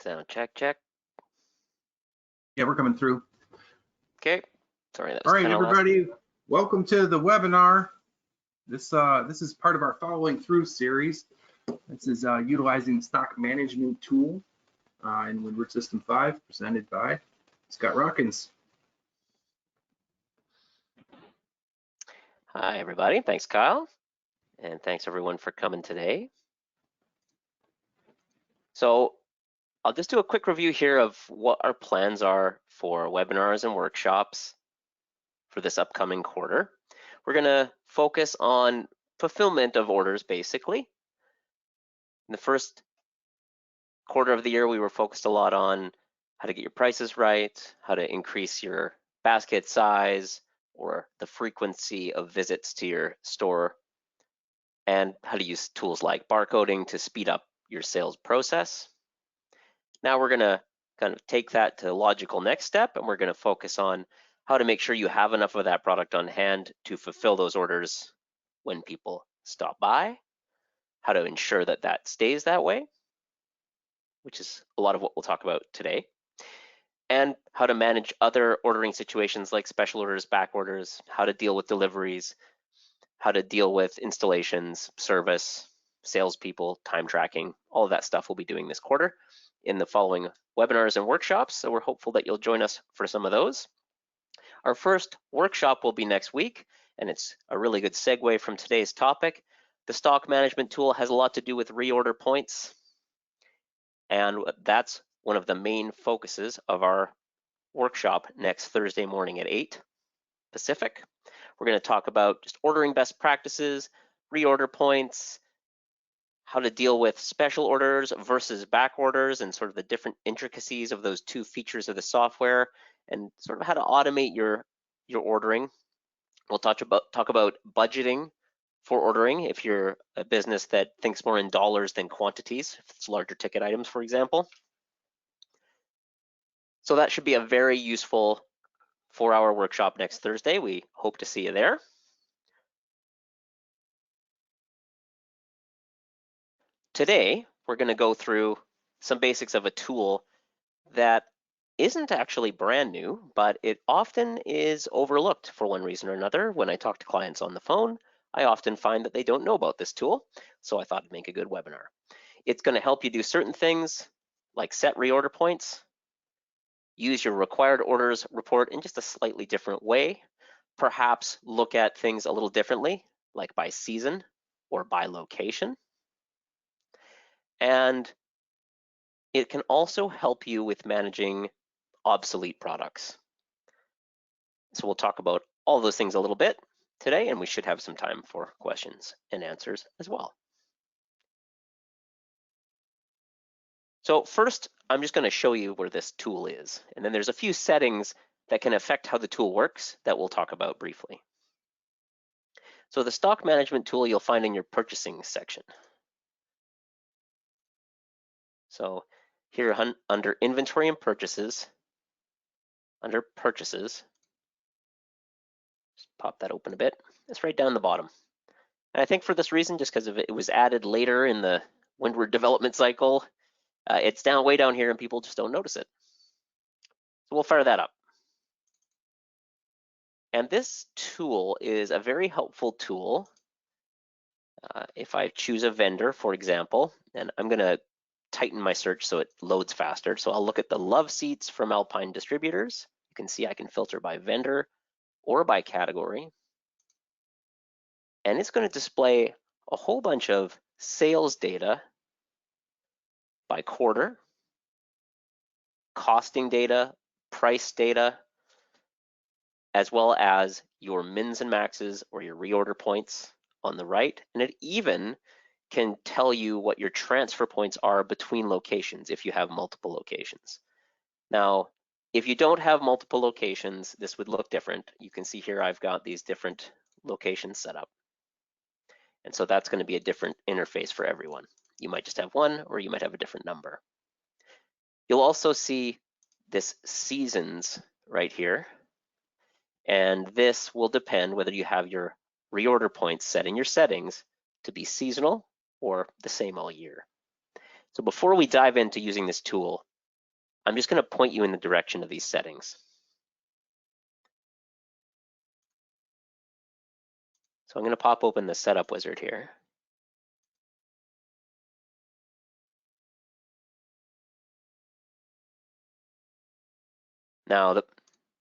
Sound check, check. Yeah, we're coming through. Okay. Sorry, that was All right, kind of everybody, welcome to the webinar. This is part of our following through series. This is utilizing the stock management tool in Windward System 5, presented by Scott Rockins. Hi, everybody. Thanks, Kyle. And thanks, everyone, for coming today. So I'll just do a quick review here of what our plans are for webinars and workshops for this upcoming quarter. We're going to focus on fulfillment of orders, basically. In the first quarter of the year, we were focused a lot on how to get your prices right, how to increase your basket size or the frequency of visits to your store, and how to use tools like barcoding to speed up your sales process. Now we're going to kind of take that to the logical next step, and we're going to focus on how to make sure you have enough of that product on hand to fulfill those orders when people stop by, how to ensure that that stays that way, which is a lot of what we'll talk about today, and how to manage other ordering situations like special orders, back orders, how to deal with deliveries, how to deal with installations, service, salespeople, time tracking. All of that stuff we'll be doing this quarter in the following webinars and workshops. So we're hopeful that you'll join us for some of those. Our first workshop will be next week, and it's a really good segue from today's topic. The stock management tool has a lot to do with reorder points, and that's one of the main focuses of our workshop next Thursday morning at 8 Pacific. We're going to talk about just ordering best practices, reorder points, how to deal with special orders versus back orders, and sort of the different intricacies of those two features of the software, and sort of how to automate your ordering. We'll talk about budgeting for ordering if you're a business that thinks more in dollars than quantities, if it's larger ticket items, for example. So that should be a very useful 4-hour workshop next Thursday. We hope to see you there. Today, we're going to go through some basics of a tool that isn't actually brand new, but it often is overlooked for one reason or another. When I talk to clients on the phone, I often find that they don't know about this tool, so I thought it'd make a good webinar. It's going to help you do certain things like set reorder points, use your required orders report in just a slightly different way, perhaps look at things a little differently, like by season or by location. And it can also help you with managing obsolete products. So we'll talk about all those things a little bit today, and we should have some time for questions and answers as well. So first, I'm just going to show you where this tool is, and then there's a few settings that can affect how the tool works that we'll talk about briefly. So the stock management tool you'll find in your purchasing section. So here under inventory and purchases, under purchases, just pop that open a bit. It's right down the bottom. And I think for this reason, just because it was added later in the Windward development cycle, it's way down here and people just don't notice it. So we'll fire that up. And this tool is a very helpful tool. If I choose a vendor, for example, and I'm going to tighten my search so it loads faster. So I'll look at the love seats from Alpine Distributors. You can see I can filter by vendor or by category. And it's going to display a whole bunch of sales data by quarter, costing data, price data, as well as your mins and maxes or your reorder points on the right. And it even can tell you what your transfer points are between locations if you have multiple locations. Now, if you don't have multiple locations, this would look different. You can see here I've got these different locations set up. And so that's going to be a different interface for everyone. You might just have one, or you might have a different number. You'll also see this seasons right here. And this will depend whether you have your reorder points set in your settings to be seasonal or the same all year. So before we dive into using this tool, I'm just going to point you in the direction of these settings. So I'm going to pop open the setup wizard here. Now,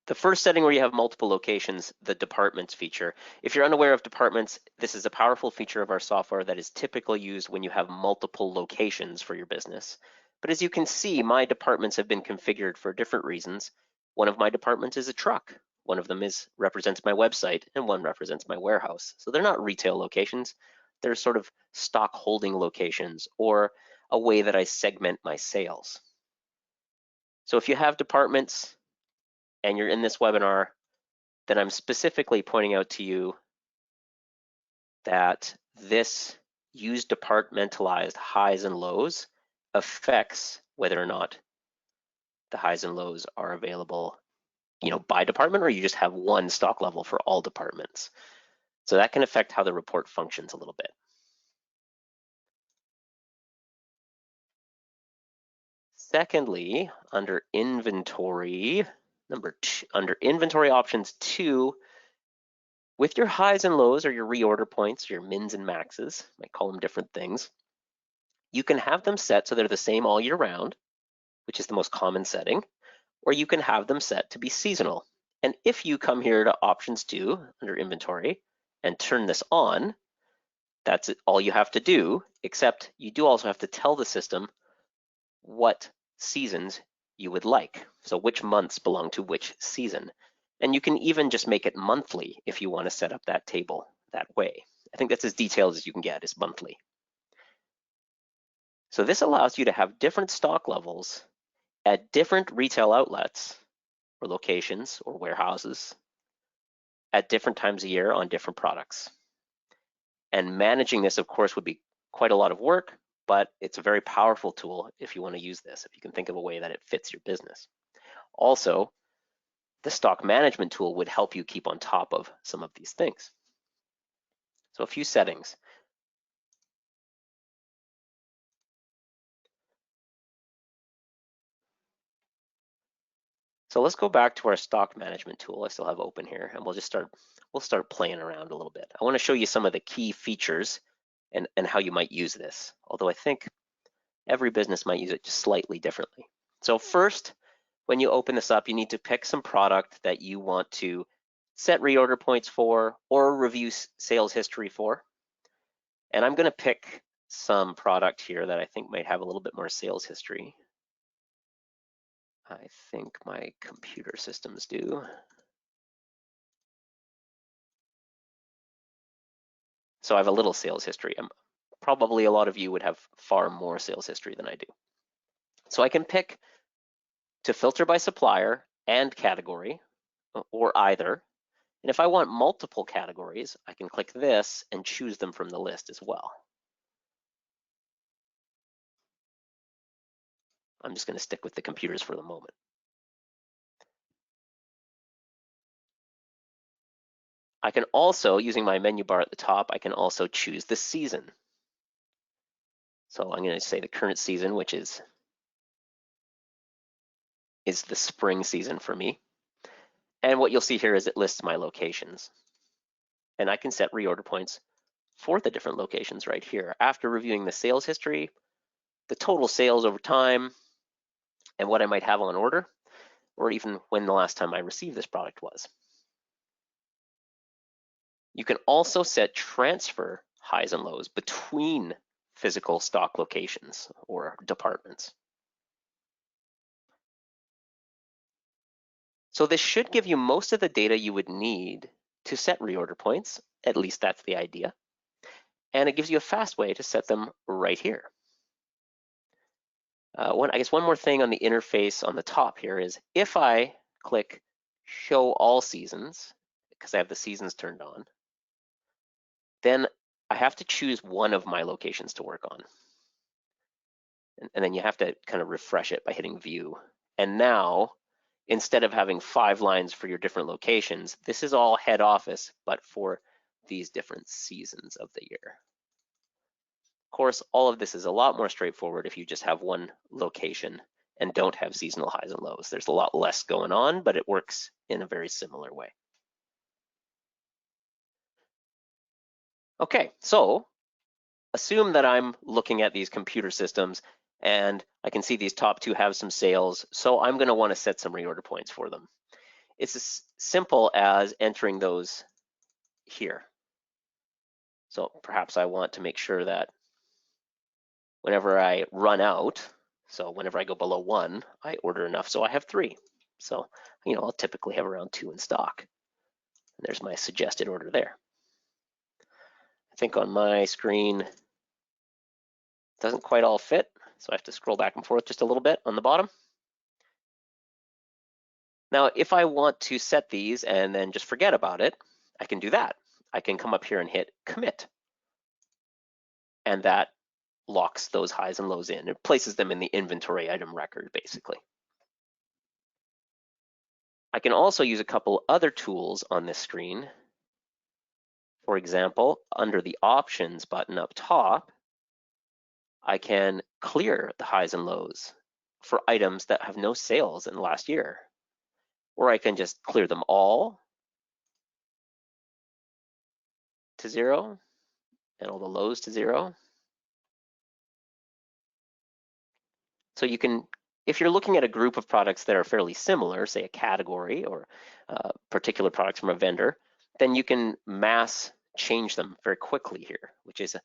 the first setting where you have multiple locations, the departments feature. If you're unaware of departments, this is a powerful feature of our software that is typically used when you have multiple locations for your business. But as you can see, my departments have been configured for different reasons. One of my departments is a truck. One of them represents my website, and one represents my warehouse. So they're not retail locations. They're sort of stock holding locations, or a way that I segment my sales. So if you have departments and you're in this webinar, then I'm specifically pointing out to you that this use departmentalized highs and lows affects whether or not the highs and lows are available, by department, or you just have one stock level for all departments. So that can affect how the report functions a little bit. Secondly, under inventory, under inventory options 2, with your highs and lows, or your reorder points, your mins and maxes, might call them different things, you can have them set so they're the same all year round, which is the most common setting, or you can have them set to be seasonal. And if you come here to options 2 under inventory and turn this on, that's all you have to do, except you do also have to tell the system what seasons you would like. So which months belong to which season. And you can even just make it monthly if you want to set up that table that way. I think that's as detailed as you can get, is monthly. So this allows you to have different stock levels at different retail outlets or locations or warehouses at different times a year on different products. And managing this, of course, would be quite a lot of work, but it's a very powerful tool if you want to use this, if you can think of a way that it fits your business. Also, the stock management tool would help you keep on top of some of these things. So a few settings. So let's go back to our stock management tool I still have open here, and we'll start playing around a little bit. I want to show you some of the key features and how you might use this, although I think every business might use it just slightly differently. So first, when you open this up, you need to pick some product that you want to set reorder points for or review sales history for. And I'm going to pick some product here that I think might have a little bit more sales history. I think my computer systems do. So I have a little sales history. Probably a lot of you would have far more sales history than I do. So I can pick to filter by supplier and category, or either. And if I want multiple categories, I can click this and choose them from the list as well. I'm just going to stick with the computers for the moment. I can also, using my menu bar at the top, I can also choose the season. So I'm going to say the current season, which is the spring season for me. And what you'll see here is it lists my locations. And I can set reorder points for the different locations right here. After reviewing the sales history, the total sales over time, and what I might have on order, or even when the last time I received this product was. You can also set transfer highs and lows between physical stock locations or departments. So this should give you most of the data you would need to set reorder points, at least that's the idea. And it gives you a fast way to set them right here. I guess one more thing on the interface on the top here is if I click show all seasons, because I have the seasons turned on, then I have to choose one of my locations to work on. And then you have to kind of refresh it by hitting view. And now, instead of having 5 lines for your different locations, this is all head office, but for these different seasons of the year. Of course, all of this is a lot more straightforward if you just have one location and don't have seasonal highs and lows. There's a lot less going on, but it works in a very similar way. Okay, so assume that I'm looking at these computer systems and I can see these top two have some sales, so I'm going to want to set some reorder points for them. It's as simple as entering those here. So perhaps I want to make sure that whenever I run out, so whenever I go below 1, I order enough so I have 3. So, I'll typically have around 2 in stock. And there's my suggested order there. I think on my screen, it doesn't quite all fit, so I have to scroll back and forth just a little bit on the bottom. Now, if I want to set these and then just forget about it, I can do that. I can come up here and hit commit. And that locks those highs and lows in. It places them in the inventory item record, basically. I can also use a couple other tools on this screen. For example, under the options button up top, I can clear the highs and lows for items that have no sales in the last year. Or I can just clear them all to 0 and all the lows to 0. So you can, if you're looking at a group of products that are fairly similar, say a category or particular products from a vendor, then you can mass change them very quickly here, which is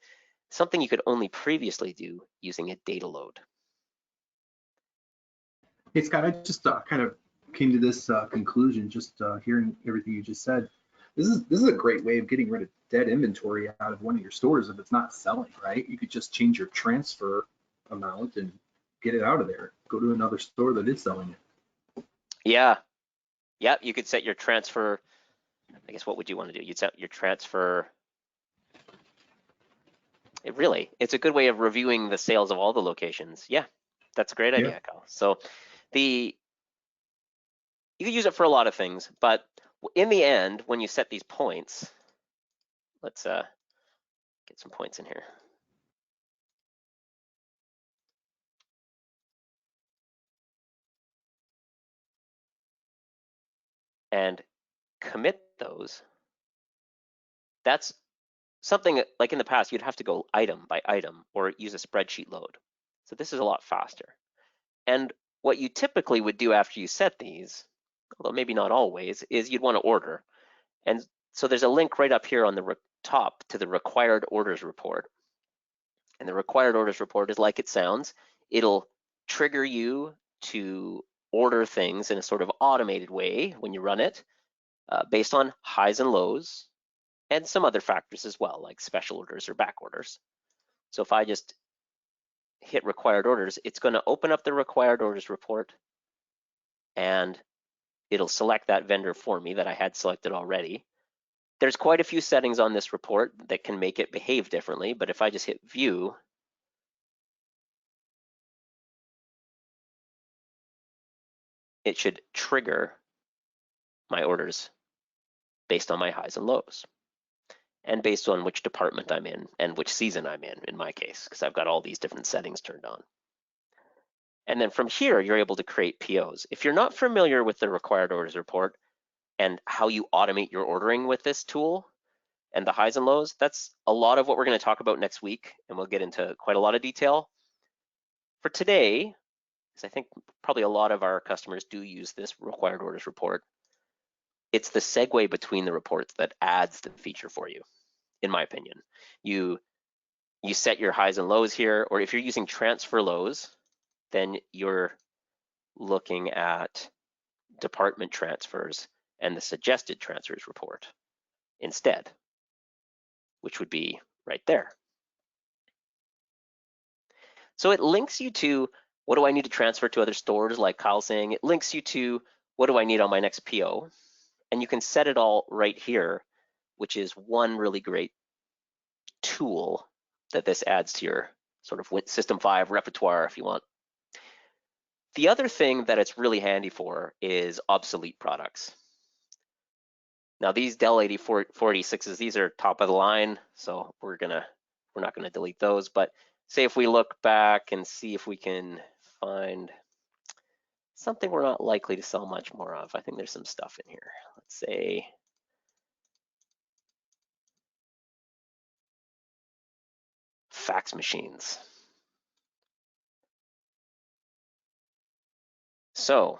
something you could only previously do using a data load. Hey, Scott, I just kind of came to this conclusion just hearing everything you just said. This is a great way of getting rid of dead inventory out of one of your stores if it's not selling, right? You could just change your transfer amount and get it out of there. Go to another store that is selling it. Yeah, you could set your transfer. I guess what would you want to do? You'd set your transfer. It's a good way of reviewing the sales of all the locations. Yeah, that's a great idea, Kyle. So you could use it for a lot of things, but in the end, when you set these points, let's get some points in here. And commit those. That's something like in the past, you'd have to go item by item or use a spreadsheet load. So this is a lot faster. And what you typically would do after you set these, although maybe not always, is you'd want to order. And so there's a link right up here on the top to the required orders report. And the required orders report is like it sounds. It'll trigger you to order things in a sort of automated way when you run it, based on highs and lows, and some other factors as well, like special orders or back orders. So if I just hit required orders, it's going to open up the required orders report, and it'll select that vendor for me that I had selected already. There's quite a few settings on this report that can make it behave differently, but if I just hit view, it should trigger my orders based on my highs and lows, and based on which department I'm in and which season I'm in my case, because I've got all these different settings turned on. And then from here, you're able to create POs. If you're not familiar with the required orders report and how you automate your ordering with this tool and the highs and lows, that's a lot of what we're going to talk about next week, and we'll get into quite a lot of detail. For today, because I think probably a lot of our customers do use this required orders report, it's the segue between the reports that adds the feature for you, in my opinion. You set your highs and lows here, or if you're using transfer lows, then you're looking at department transfers and the suggested transfers report instead, which would be right there. So it links you to, what do I need to transfer to other stores, like Kyle's saying. It links you to, what do I need on my next PO? And you can set it all right here, which is one really great tool that this adds to your sort of System 5 repertoire, if you want. The other thing that it's really handy for is obsolete products. Now these Dell 8486s, these are top of the line, so we're not gonna delete those. But say if we look back and see if we can find something we're not likely to sell much more of. I think there's some stuff in here. Let's say fax machines. So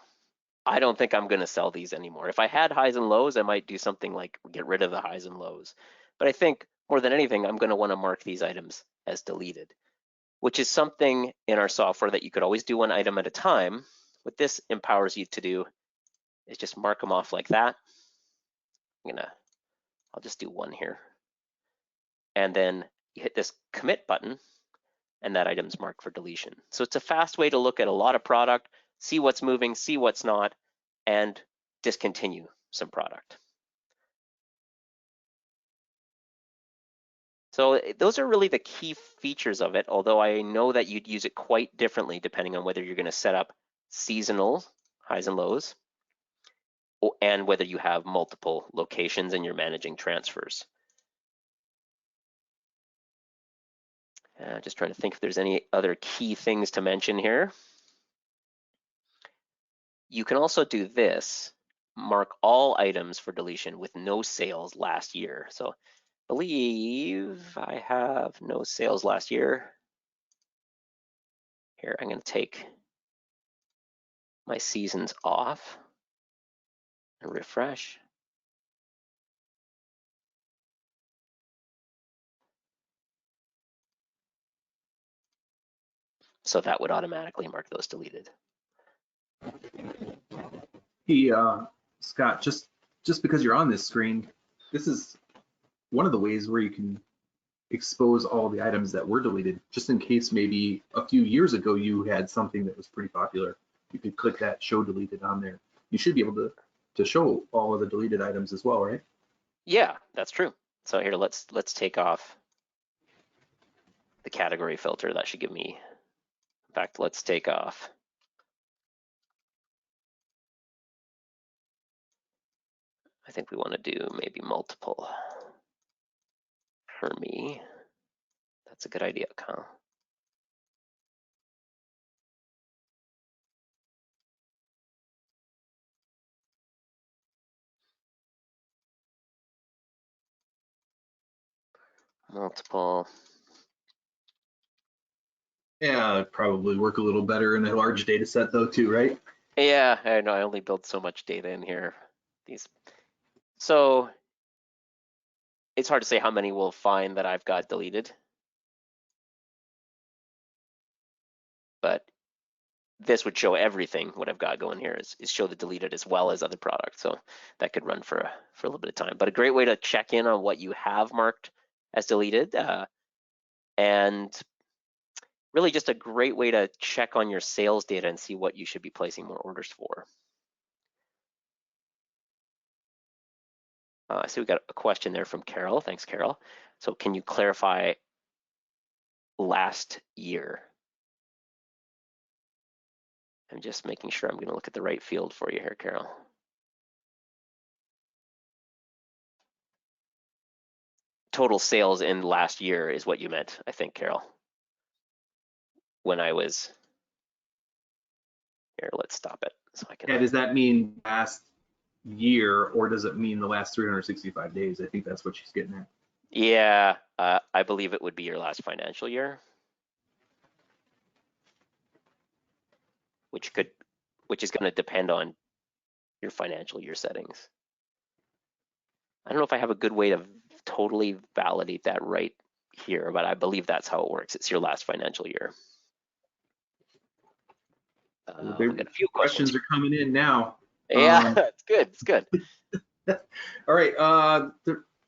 I don't think I'm going to sell these anymore. If I had highs and lows, I might do something like get rid of the highs and lows. But I think more than anything, I'm going to want to mark these items as deleted, which is something in our software that you could always do one item at a time. What this empowers you to do is just mark them off like that. I'll just do one here. And then you hit this commit button and that item's marked for deletion. So it's a fast way to look at a lot of product, see what's moving, see what's not, and discontinue some product. So those are really the key features of it, although I know that you'd use it quite differently depending on whether you're going to set up seasonal highs and lows and whether you have multiple locations and you're managing transfers. Just trying to think if there's any other key things to mention here. You can also do this, mark all items for deletion with no sales last year. So I believe I have no sales last year. Here, I'm going to take my seasons off and refresh. So that would automatically mark those deleted. Hey, Scott, just because you're on this screen, this is one of the ways where you can expose all the items that were deleted, just in case maybe a few years ago you had something that was pretty popular. You could click that show deleted on there. You should be able to show all of the deleted items as well, right? Yeah, that's true. So here, let's take off the category filter. That should give me, in fact, let's take off I think we want to do maybe multiple for me. That's a good idea, Kyle. Multiple. Yeah, it'd probably work a little better in a large data set though too, right? Yeah, I know I only build so much data in here. So it's hard to say how many we'll find that I've got deleted. But this would show everything. What I've got going here is show the deleted as well as other products. So that could run for a little bit of time. But a great way to check in on what you have marked as deleted, and really just a great way to check on your sales data and see what you should be placing more orders for. I see we got a question there from Carol. Thanks, Carol. So can you clarify last year? I'm just making sure I'm going to look at the right field for you here, Carol. Total sales in last year is what you meant, I think, Carol. When I was here, let's stop it so I can. Yeah, does that mean last year or does it mean the last 365 days? I think that's what she's getting at. Yeah, I believe it would be your last financial year, which is going to depend on your financial year settings. I don't know if I have a good way to totally validate that right here, but I believe that's how it works. It's your last financial year. We got a few questions are coming in now. Yeah, it's good. It's good. All right.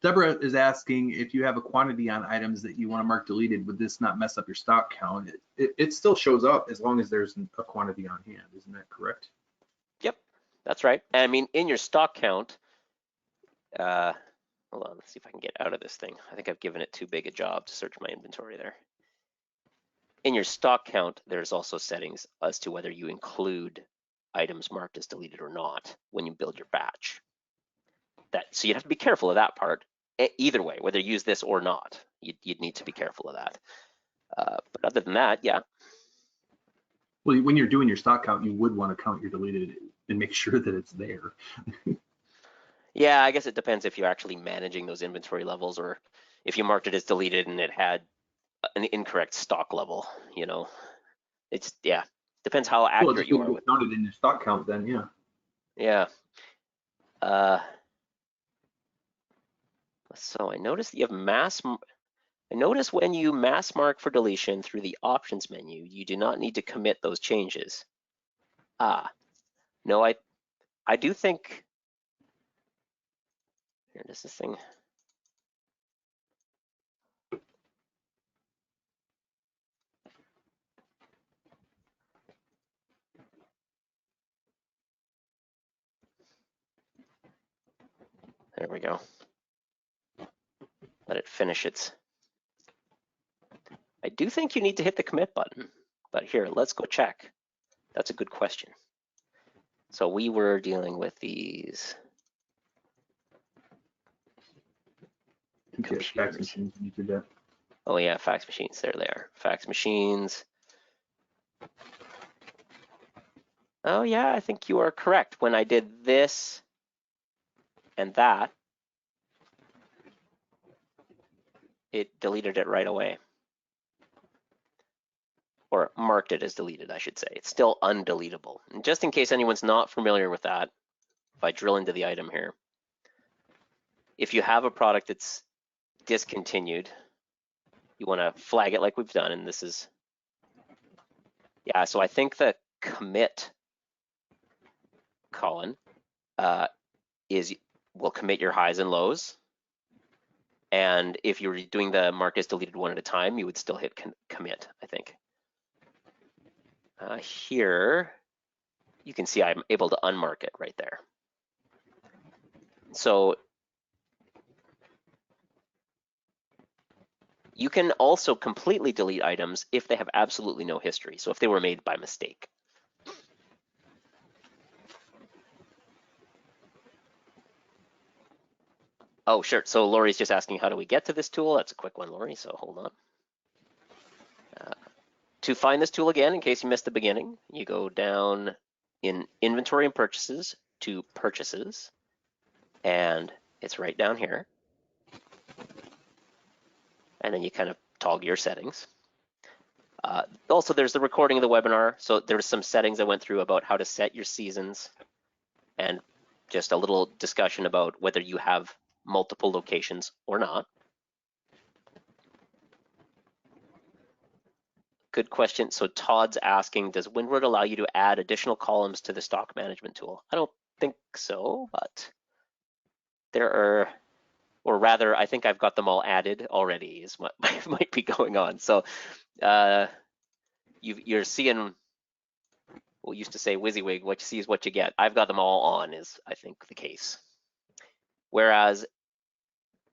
Deborah is asking if you have a quantity on items that you want to mark deleted, would this not mess up your stock count? It still shows up as long as there's a quantity on hand. Isn't that correct? Yep, that's right. I mean, in your stock count, hold on, let's see if I can get out of this thing. I think I've given it too big a job to search my inventory there. In your stock count, there's also settings as to whether you include items marked as deleted or not when you build your batch. So you'd have to be careful of that part. Either way, whether you use this or not, you'd need to be careful of that. But other than that, yeah. Well, when you're doing your stock count, you would want to count your deleted and make sure that it's there. Yeah, I guess it depends if you're actually managing those inventory levels or if you marked it as deleted and it had an incorrect stock level, you know. It's, yeah, depends how Well, it accurate just you are wouldn't with. get counted in your stock count then, yeah. Yeah. So I noticed that you have I notice when you mass mark for deletion through the options menu, you do not need to commit those changes. No, I do think, here, does this thing, there we go. Let it finish its, I do think you need to hit the commit button, but here, let's go check. That's a good question. So we were dealing with these Fax machines you did that. Oh yeah, fax machines, there they are. Fax machines. Oh yeah, I think you are correct. When I did this and that, it deleted it right away. Or marked it as deleted, I should say. It's still undeletable. And just in case anyone's not familiar with that, if I drill into the item here, if you have a product that's discontinued, you want to flag it like we've done, and this is, yeah, so I think the commit column will commit your highs and lows. And if you were doing the mark as deleted one at a time, you would still hit commit, I think. Here, you can see I'm able to unmark it right there. So you can also completely delete items if they have absolutely no history. So if they were made by mistake. Oh, sure. So Lori's just asking, how do we get to this tool? That's a quick one, Lori, so hold on. To find this tool again, in case you missed the beginning, you go down in inventory and purchases to purchases, and it's right down here. And then you kind of toggle your settings. Also, there's the recording of the webinar. So there's some settings I went through about how to set your seasons and just a little discussion about whether you have multiple locations or not. Good question. So Todd's asking, does Windward allow you to add additional columns to the stock management tool? I don't think so, but there are, or rather, I think I've got them all added already is what might be going on. So you're seeing, we used to say WYSIWYG, what you see is what you get. I've got them all on is, I think, the case. Whereas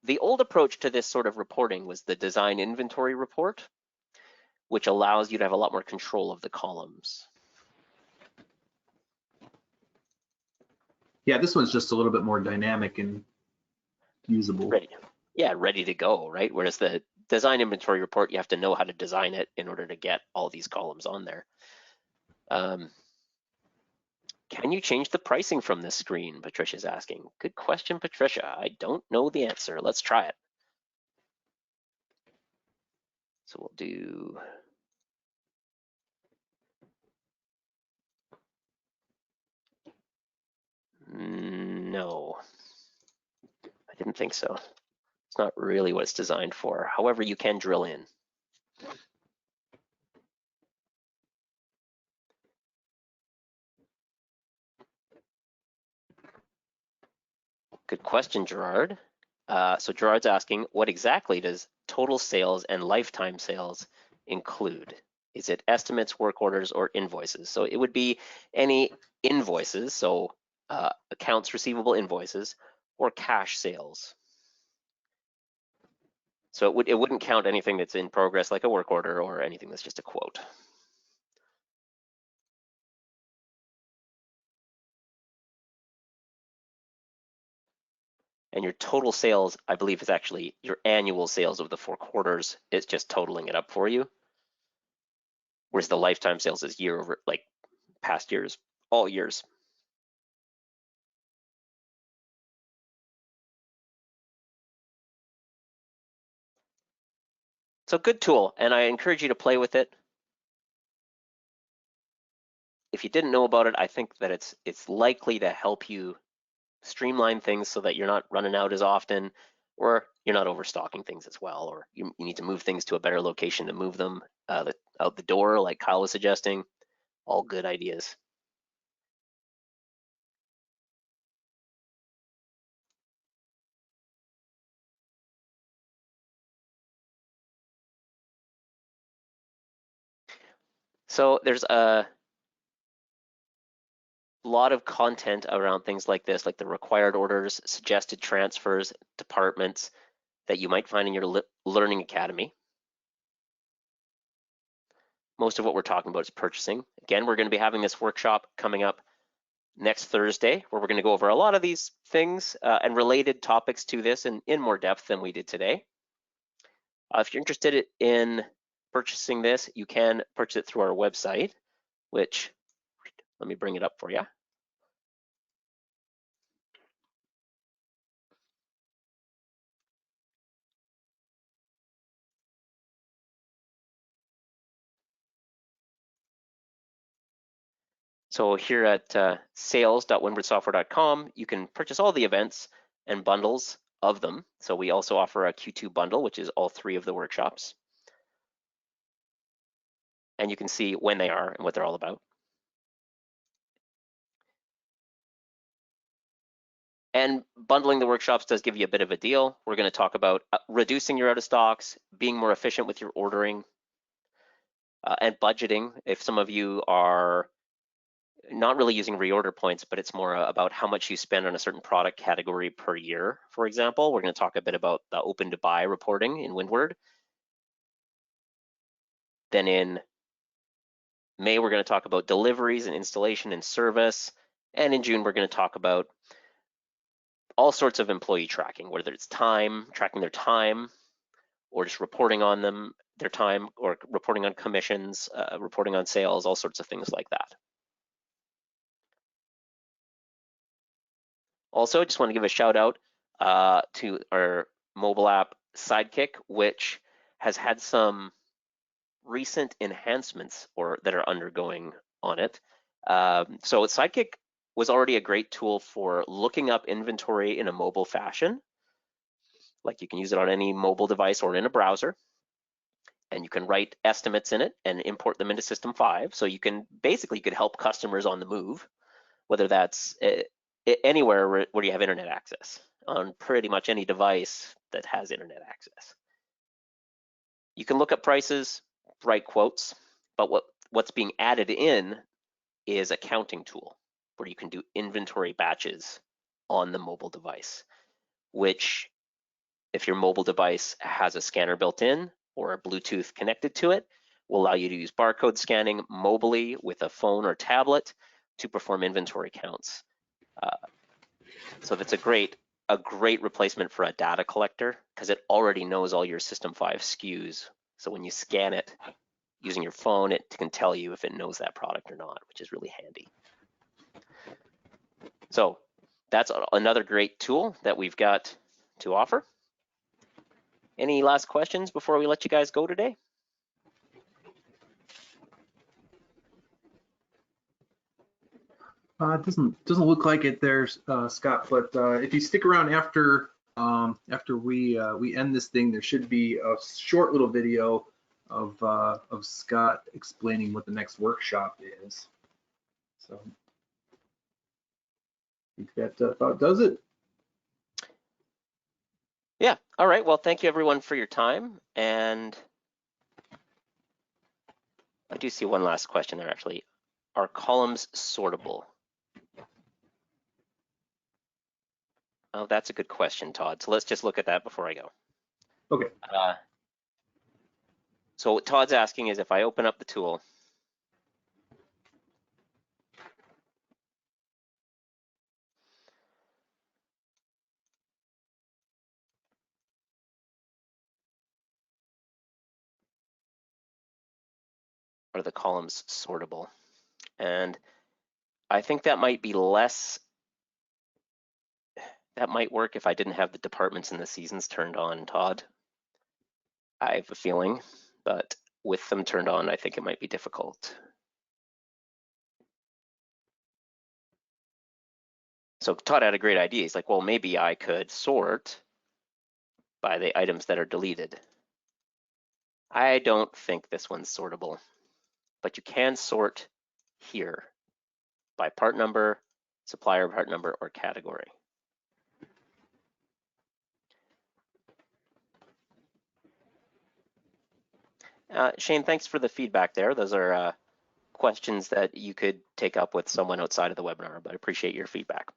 the old approach to this sort of reporting was the design inventory report, which allows you to have a lot more control of the columns. Yeah, this one's just a little bit more dynamic and usable. Ready. Yeah, ready to go, right? Whereas the design inventory report, you have to know how to design it in order to get all these columns on there. Can you change the pricing from this screen? Patricia's asking. Good question, Patricia. I don't know the answer. Let's try it. So we'll do, no, I didn't think so. It's not really what it's designed for. However, you can drill in. Good question, Gerard. So Gerard's asking, what exactly does total sales and lifetime sales include? Is it estimates, work orders, or invoices? So it would be any invoices, so accounts receivable invoices, or cash sales. So it wouldn't count anything that's in progress like a work order or anything that's just a quote. And your total sales, I believe, is actually your annual sales of the 4 quarters. It's just totaling it up for you. whereas the lifetime sales is year over, like past years, all years. So good tool, and I encourage you to play with it. If you didn't know about it, I think that it's likely to help you streamline things so that you're not running out as often, or you're not overstocking things as well, or you need to move things to a better location to move them out the door, like Kyle was suggesting. All good ideas. So there's a lot of content around things like this, like the required orders, suggested transfers, departments that you might find in your Learning Academy. Most of what we're talking about is purchasing. Again, we're going to be having this workshop coming up next Thursday, where we're going to go over a lot of these things and related topics to this in more depth than we did today. If you're interested in purchasing this, you can purchase it through our website, which, let me bring it up for you. So here at sales.windwardsoftware.com, you can purchase all the events and bundles of them. So we also offer a Q2 bundle, which is all 3 of the workshops. And you can see when they are and what they're all about. And bundling the workshops does give you a bit of a deal. We're going to talk about reducing your out of stocks, being more efficient with your ordering, and budgeting. If some of you are not really using reorder points, but it's more about how much you spend on a certain product category per year, for example. We're going to talk a bit about the open to buy reporting in Windward. Then in May, we're going to talk about deliveries and installation and service. And in June, we're going to talk about all sorts of employee tracking, whether it's time, tracking their time, or just reporting on them, their time, or reporting on commissions, reporting on sales, all sorts of things like that. Also, just want to give a shout out to our mobile app Sidekick, which has had some recent enhancements that are undergoing on it. So Sidekick was already a great tool for looking up inventory in a mobile fashion. Like you can use it on any mobile device or in a browser. And you can write estimates in it and import them into System 5. So you can basically could help customers on the move, whether that's anywhere where you have internet access, on pretty much any device that has internet access. You can look up prices, write quotes, but what's being added in is a counting tool where you can do inventory batches on the mobile device, which if your mobile device has a scanner built in or a Bluetooth connected to it, will allow you to use barcode scanning mobily with a phone or tablet to perform inventory counts. So that's a great replacement for a data collector because it already knows all your System 5 SKUs. So when you scan it using your phone, it can tell you if it knows that product or not, which is really handy. So that's another great tool that we've got to offer. Any last questions before we let you guys go today? It doesn't look like it there, Scott. But if you stick around after we end this thing, there should be a short little video of Scott explaining what the next workshop is. So I think that about does it. Yeah. All right. Well, thank you everyone for your time. And I do see one last question there actually. Are columns sortable? Oh, that's a good question, Todd. So let's just look at that before I go. Okay. So what Todd's asking is if I open up the tool, are the columns sortable? And I think that might be less, that might work if I didn't have the departments and the seasons turned on, Todd. I have a feeling, but with them turned on, I think it might be difficult. So Todd had a great idea. He's like, well, maybe I could sort by the items that are deleted. I don't think this one's sortable, but you can sort here by part number, supplier part number, or category. Shane, thanks for the feedback there. Those are questions that you could take up with someone outside of the webinar, but I appreciate your feedback.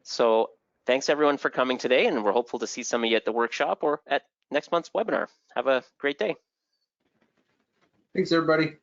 So thanks everyone for coming today, and we're hopeful to see some of you at the workshop or at next month's webinar. Have a great day. Thanks, everybody.